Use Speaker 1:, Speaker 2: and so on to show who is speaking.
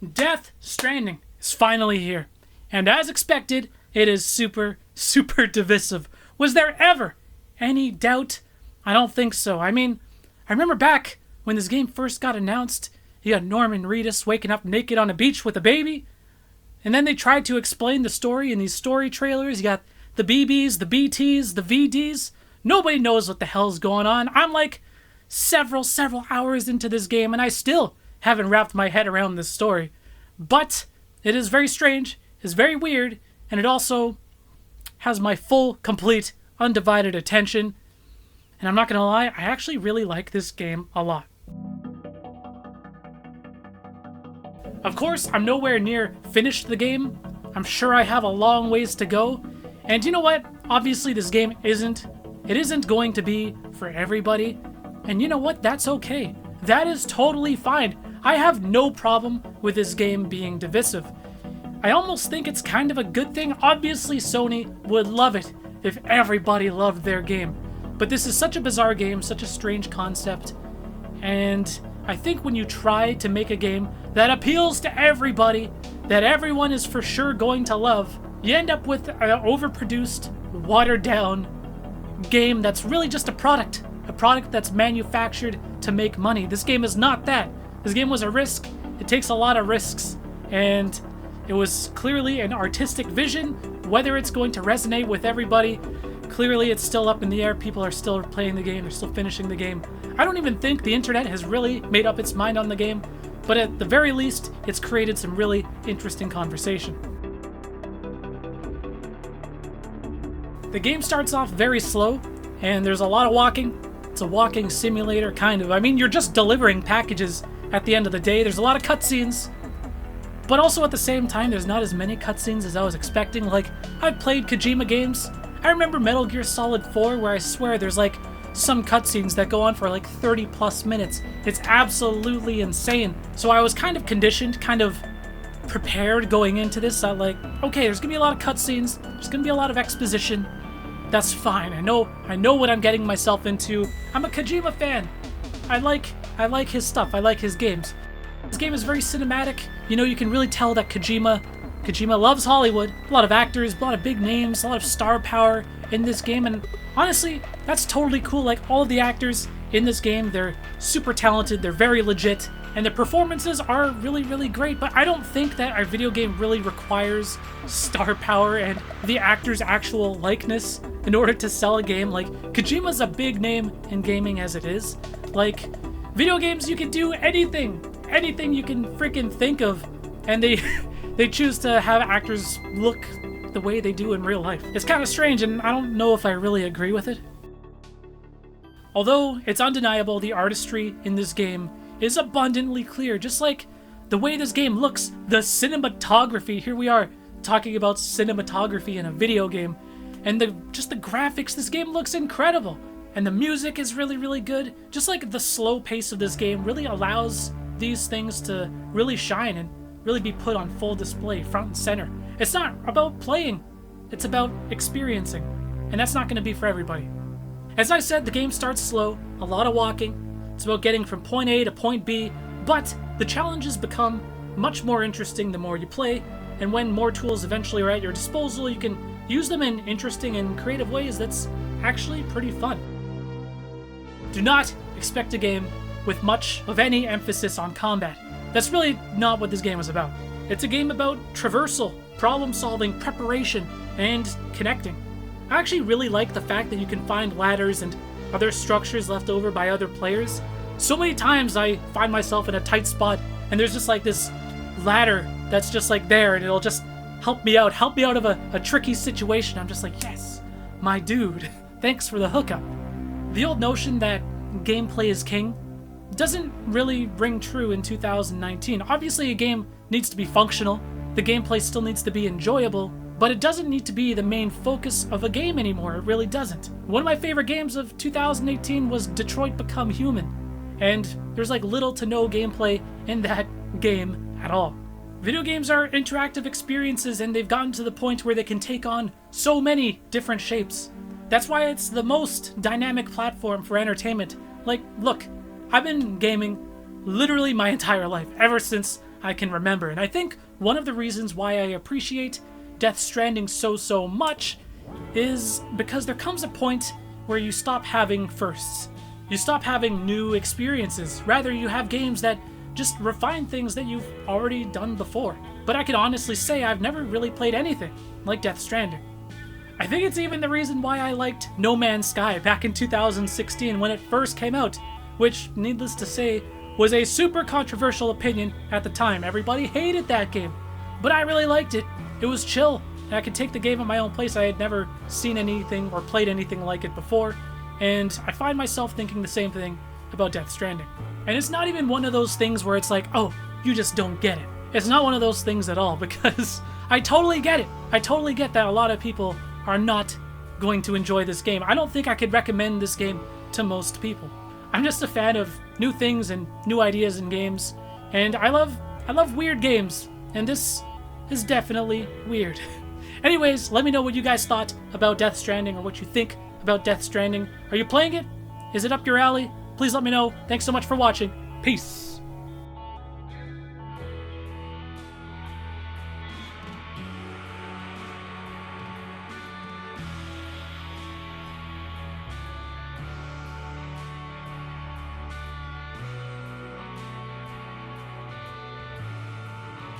Speaker 1: Death Stranding is finally here. And as expected, it is super, super divisive. Was there ever any doubt? I don't think so. I mean, I remember back when this game first got announced, you got Norman Reedus waking up naked on a beach with a baby. And then they tried to explain the story in these story trailers. You got the BBs, the BTs, the VDs. Nobody knows what the hell's going on. I'm like several hours into this game, and I still haven't wrapped my head around this story. But it is very strange, it's very weird, and it also has my full, complete, undivided attention. And I'm not gonna lie, I actually really like this game a lot. Of course, I'm nowhere near finished the game. I'm sure I have a long ways to go. And you know what? Obviously this game isn't going to be for everybody. And you know what? That's okay. That is totally fine. I have no problem with this game being divisive. I almost think it's kind of a good thing. Obviously Sony would love it if everybody loved their game. But this is such a bizarre game, such a strange concept. And I think when you try to make a game that appeals to everybody, that everyone is for sure going to love, you end up with an overproduced, watered down game that's really just a product that's manufactured to make money. This game is not that. This game was a risk. It takes a lot of risks, and it was clearly an artistic vision. Whether it's going to resonate with everybody, clearly it's still up in the air. People are still playing the game, they're still finishing the game. I don't even think the internet has really made up its mind on the game, but at the very least, it's created some really interesting conversation. The game starts off very slow, and there's a lot of walking. It's a walking simulator, kind of. I mean, you're just delivering packages at the end of the day. There's a lot of cutscenes, but also at the same time, there's not as many cutscenes as I was expecting. Like, I've played Kojima games. I remember Metal Gear Solid 4, where I swear there's like some cutscenes that go on for like 30 plus minutes. It's absolutely insane. So I was kind of conditioned, kind of prepared going into this. I like, okay, there's gonna be a lot of cutscenes, there's gonna be a lot of exposition. That's fine. I know what I'm getting myself into. I'm a Kojima fan. I like his stuff. I like his games. This game is very cinematic. You know, you can really tell that Kojima loves Hollywood. A lot of actors, a lot of big names, a lot of star power in this game, and honestly, that's totally cool. Like, all of the actors in this game, they're super talented, they're very legit, and their performances are really, really great. But I don't think that our video game really requires star power and the actor's actual likeness in order to sell a game. Like, Kojima's a big name in gaming as it is. Like, video games, you can do anything you can freaking think of, and they choose to have actors look the way they do in real life. It's kind of strange, and I don't know if I really agree with it. Although it's undeniable, the artistry in this game is abundantly clear. Just like the way this game looks, the cinematography. Here we are talking about cinematography in a video game, and just the graphics. This game looks incredible, and the music is really, really good. Just like the slow pace of this game really allows these things to really shine and really be put on full display, front and center. It's not about playing, it's about experiencing, and that's not going to be for everybody. As I said, the game starts slow, a lot of walking. It's about getting from point A to point B, but the challenges become much more interesting the more you play, and when more tools eventually are at your disposal, you can use them in interesting and creative ways that's actually pretty fun. Do not expect a game with much of any emphasis on combat. That's really not what this game is about. It's a game about traversal, problem solving, preparation, and connecting. I actually really like the fact that you can find ladders and other structures left over by other players. So many times I find myself in a tight spot and there's just like this ladder that's just like there, and it'll just help me out of a tricky situation. I'm just like, yes, my dude, thanks for the hookup. The old notion that gameplay is king doesn't really ring true in 2019. Obviously, a game needs to be functional, the gameplay still needs to be enjoyable, but it doesn't need to be the main focus of a game anymore. It really doesn't. One of my favorite games of 2018 was Detroit Become Human, and there's like little to no gameplay in that game at all. Video games are interactive experiences, and they've gotten to the point where they can take on so many different shapes. That's why it's the most dynamic platform for entertainment. Like, look, I've been gaming literally my entire life, ever since I can remember. And I think one of the reasons why I appreciate Death Stranding so much is because there comes a point where you stop having firsts. You stop having new experiences. Rather, you have games that just refine things that you've already done before. But I can honestly say I've never really played anything like Death Stranding. I think it's even the reason why I liked No Man's Sky back in 2016 when it first came out, which, needless to say, was a super controversial opinion at the time. Everybody hated that game, but I really liked it. It was chill, and I could take the game at my own pace. I had never seen anything or played anything like it before, and I find myself thinking the same thing about Death Stranding. And it's not even one of those things where it's like, oh, you just don't get it. It's not one of those things at all, because I totally get it. I totally get that a lot of people are not going to enjoy this game. I don't think I could recommend this game to most people. I'm just a fan of new things and new ideas in games, and I love weird games, and this is definitely weird. Anyways, let me know what you guys thought about Death Stranding, or what you think about Death Stranding. Are you playing it? Is it up your alley? Please let me know. Thanks so much for watching. Peace.